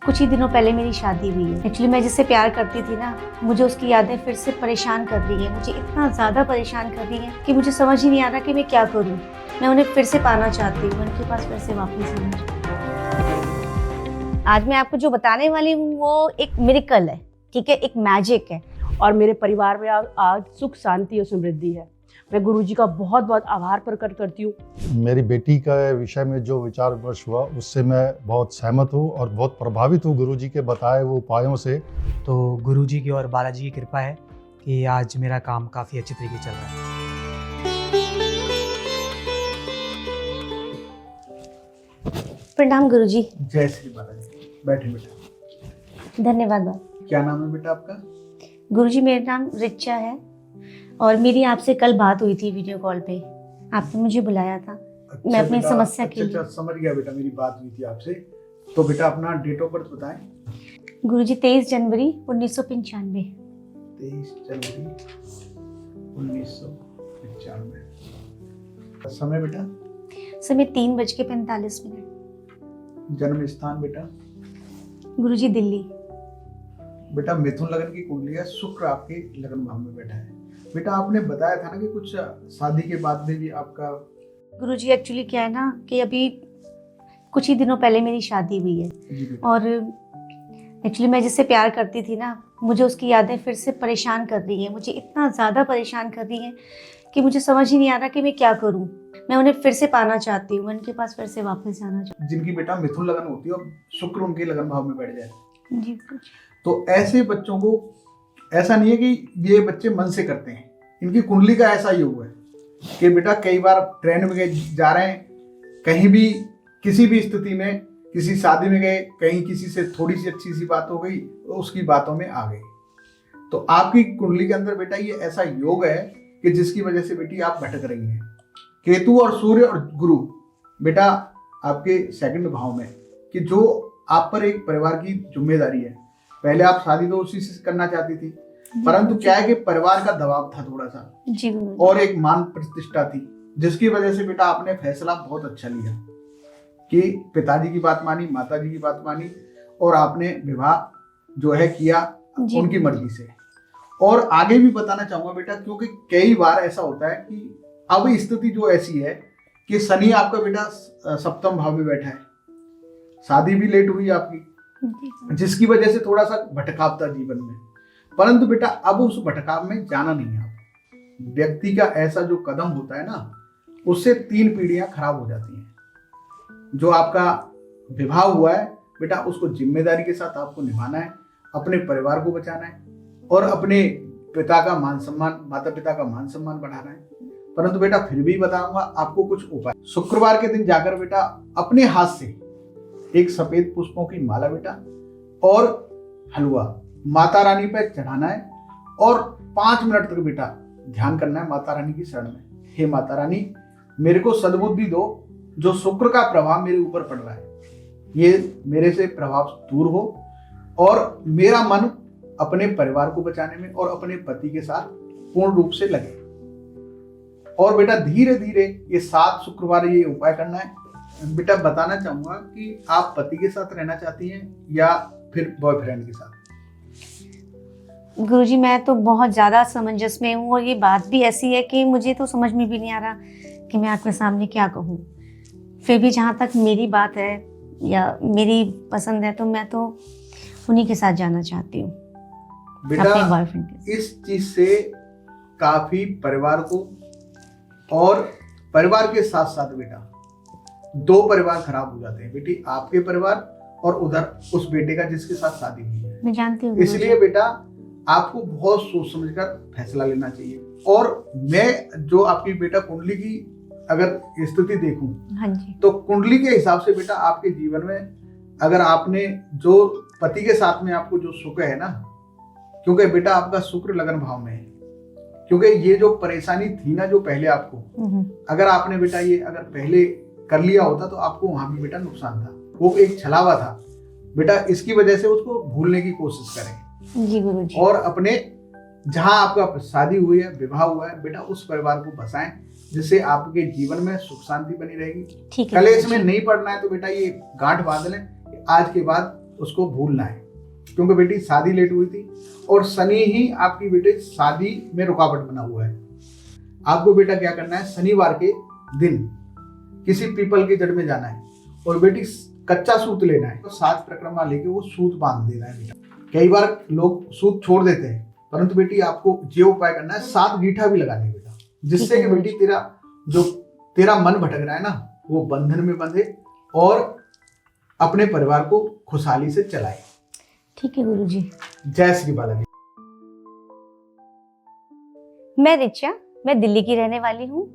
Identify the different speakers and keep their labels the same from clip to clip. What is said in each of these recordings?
Speaker 1: कुछ ही दिनों पहले मेरी शादी हुई है। एक्चुअली मैं जिससे प्यार करती थी ना, मुझे उसकी यादें फिर से परेशान कर रही है। मुझे इतना ज़्यादा परेशान कर रही है कि मुझे समझ ही नहीं आ रहा कि मैं क्या करूँ। मैं उन्हें फिर से पाना चाहती हूँ, उनके पास फिर से वापस आना चाहती हूँ। आज मैं आपको जो बताने वाली हूँ वो एक मिरेकल है, ठीक है, एक मैजिक है।
Speaker 2: और मेरे परिवार में आज सुख शांति और समृद्धि है। मैं गुरुजी का बहुत बहुत आभार प्रकट करती हूँ।
Speaker 3: मेरी बेटी का विषय में जो विचार विमर्श हुआ उससे मैं बहुत सहमत हूँ और बहुत प्रभावित हूँ गुरुजी के बताए वो उपायों से।
Speaker 4: तो गुरुजी की और बालाजी की कृपा है कि आज मेरा काम काफ़ी अच्छी तरीके से चल रहा है।
Speaker 1: प्रणाम गुरुजी।
Speaker 5: जय श्री बालाजी। बैठे बेटा।
Speaker 1: धन्यवाद बाबा।
Speaker 5: क्या नाम है बेटा आपका?
Speaker 1: गुरुजी मेरा नाम रिचा है और मेरी आपसे कल बात हुई थी वीडियो कॉल पे। आपने मुझे बुलाया था। मैं अपनी
Speaker 5: बेटा,
Speaker 1: समस्या के लिए।
Speaker 5: अच्छा समझ गया बेटा, मेरी बात हुई थी आपसे। तो बेटा अपना डेट ऑफ बर्थ बताएं।
Speaker 1: गुरुजी 23 जनवरी 1995।
Speaker 5: 23 जनवरी 1995। समय बेटा?
Speaker 1: समय 3:45।
Speaker 5: जन्म स्थान बेटा?
Speaker 1: गुरुजी दिल्ली।
Speaker 5: बेटा मिथुन लगन की कुंडली है, शुक्र आपके लगन भाव में बैठा है। बेटा आपने बताया था ना कि कुछ शादी के बाद में भी आपका।
Speaker 1: गुरुजी एक्चुअली क्या है ना कि अभी कुछ ही दिनों पहले मेरी शादी हुई है और एक्चुअली मैं जिससे प्यार करती थी ना, मुझे उसकी यादें फिर से परेशान कर रही है। मुझे इतना ज़्यादा परेशान कर रही है कि मुझे समझ ही नहीं आ रहा कि मैं क्या करूं। मैं उन्हें फिर से पाना चाहती हूँ, उनके पास फिर से वापस जाना चाहती
Speaker 5: जिनकी बेटा मिथुन लगन होती है और शुक्र उनके लगन भाव में बैठ जाए,
Speaker 1: हूँ। जी गुरुजी।
Speaker 5: तो ऐसे बच्चों को ऐसा नहीं है कि ये बच्चे मन से करते हैं। इनकी कुंडली का ऐसा योग है कि बेटा कई बार ट्रेन में जा रहे हैं, कहीं भी किसी भी स्थिति में, किसी शादी में गए, कहीं किसी से थोड़ी सी अच्छी सी बात हो गई तो उसकी बातों में आ गई। तो आपकी कुंडली के अंदर बेटा ये ऐसा योग है कि जिसकी वजह से बेटी आप भटक रही हैं। केतु और सूर्य और गुरु बेटा आपके सेकंड भाव में, कि जो आप पर एक परिवार की जिम्मेदारी है। पहले आप शादी तो उसी से करना चाहती थी, परंतु क्या है कि परिवार का दबाव था थोड़ा सा
Speaker 1: जी
Speaker 5: और एक मान प्रतिष्ठा थी, जिसकी वजह से बेटा आपने फैसला बहुत अच्छा लिया कि पिताजी की बात मानी, माताजी की बात मानी और आपने विवाह जो है किया उनकी मर्जी से। और आगे भी बताना चाहूंगा बेटा, क्योंकि कई बार ऐसा होता है कि अब स्थिति जो ऐसी है कि शनि आपका बेटा सप्तम भाव में बैठा है, शादी भी लेट हुई आपकी, जिसकी वजह से थोड़ा सा भटकाव था जीवन में। परंतु बेटा अब उस भटकाव में जाना नहीं है। आप व्यक्ति का ऐसा जो कदम होता है ना, उससे 3 पीढ़ियां खराब हो जाती हैं। जो आपका विवाह हुआ है बेटा, उसको जिम्मेदारी के साथ आपको निभाना है, अपने परिवार को बचाना है और अपने पिता का मान सम्मान, माता पिता का मान सम्मान बढ़ाना है। परंतु बेटा फिर भी बताऊंगा आपको कुछ उपाय। शुक्रवार के दिन जाकर बेटा अपने हाथ से एक सफेद पुष्पों की माला बेटा और हलवा माता रानी पर चढ़ाना है और 5 मिनट तक बेटा ध्यान करना है माता रानी की शरण में। हे माता रानी, मेरे को सद्बुद्धि दो, जो शुक्र का प्रभाव मेरे ऊपर पड़ रहा है ये मेरे से प्रभाव दूर हो और मेरा मन अपने परिवार को बचाने में और अपने पति के साथ पूर्ण रूप से लगे। और बेटा धीरे धीरे ये 7 शुक्रवार ये उपाय करना है। बेटा बताना चाहूंगा कि आप पति के साथ रहना चाहती हैं या फिर बॉयफ्रेंड के साथ?
Speaker 1: गुरुजी मैं तो बहुत ज़्यादा असमंजस में हूँ और ये बात भी ऐसी है कि मुझे तो समझ में भी नहीं आ रहा कि मैं आपके सामने क्या कहूँ। फिर भी जहाँ तक मेरी बात है या मेरी पसंद है तो मैं तो उन्हीं के साथ जाना चाहती हूँ, अपने बॉयफ्रेंड के साथ।
Speaker 5: इस चीज से काफी परिवार को और परिवार के साथ साथ बेटा 2 परिवार खराब हो जाते हैं बेटी, आपके परिवार और उधर उस बेटे का जिसके साथ शादी हुई है।
Speaker 1: मैं जानती हूँ।
Speaker 5: इसलिए बेटा आपको बहुत सोच समझकर फैसला लेना चाहिए। और मैं जो आपकी बेटा कुंडली की अगर स्थिति देखूं,
Speaker 1: हाँ जी,
Speaker 5: तो कुंडली के हिसाब से बेटा आपके जीवन में अगर आपने जो पति के साथ में आपको जो सुख है ना, क्योंकि बेटा आपका शुक्र लगन भाव में है, क्योंकि ये जो परेशानी थी ना जो पहले आपको, अगर आपने बेटा ये अगर पहले कर लिया होता तो आपको वहां भी बेटा नुकसान था, वो एक छलावा था बेटा। इसकी वजह से उसको भूलने की कोशिश करें
Speaker 1: जी गुरुजी।
Speaker 5: और अपने जहां आपका शादी हुई है, विवाह हुआ है बेटा, उस परिवार को बसाएं, जिससे आपके जीवन में सुख शांति बनी रहेगी।
Speaker 1: ठीक है।
Speaker 5: कलेश में नहीं पड़ना है तो बेटा ये गांठ बांध लें, आज के बाद उसको भूलना है, क्योंकि बेटी शादी लेट हुई थी और शनि ही आपकी बेटे शादी में रुकावट बना हुआ है। आपको बेटा क्या करना है, शनिवार के दिन किसी पीपल की जड़ में जाना है और बेटी कच्चा सूत लेना है, तो 7 परिक्रमा लेके वो सूत बांध देना है बेटा। कई बार लोग सूत छोड़ देते हैं, परंतु बेटी आपको ये उपाय करना है, 7 गीठा भी लगानी है बेटा, जिससे कि बेटी तेरा मन भटक रहा है ना, वो बंधन में बंधे और अपने परिवार को खुशहाली से चलाए।
Speaker 1: ठीक है गुरुजी।
Speaker 5: जय श्री बालाजी।
Speaker 1: मैं रिचा, मैं दिल्ली की रहने वाली हूँ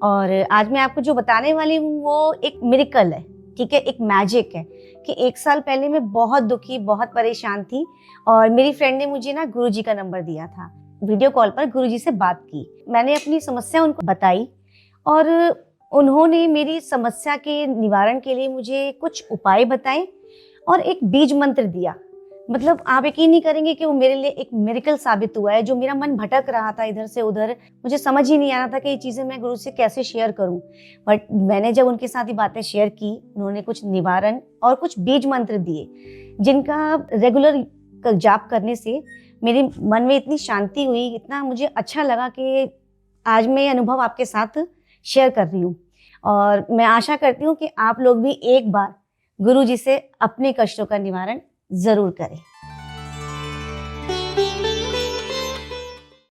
Speaker 1: और आज मैं आपको जो बताने वाली हूँ वो एक मिरेकल है, ठीक है, एक मैजिक है कि 1 साल पहले मैं बहुत दुखी, बहुत परेशान थी और मेरी फ्रेंड ने मुझे ना गुरुजी का नंबर दिया था। वीडियो कॉल पर गुरुजी से बात की, मैंने अपनी समस्या उनको बताई और उन्होंने मेरी समस्या के निवारण के लिए मुझे कुछ उपाय बताए और एक बीज मंत्र दिया। मतलब आप यकीन नहीं करेंगे कि वो मेरे लिए एक मिरेकल साबित हुआ है। जो मेरा मन भटक रहा था इधर से उधर, मुझे समझ ही नहीं आ रहा था कि ये चीज़ें मैं गुरु से कैसे शेयर करूं, बट मैंने जब उनके साथ ही बातें शेयर की, उन्होंने कुछ निवारण और कुछ बीज मंत्र दिए जिनका रेगुलर जाप करने से मेरे मन में इतनी शांति हुई, इतना मुझे अच्छा लगा कि आज मैं ये अनुभव आपके साथ शेयर कर रही हूँ। और मैं आशा करती हूँ कि आप लोग भी एक बार गुरु जी से अपने कष्टों का निवारण जरूर करें।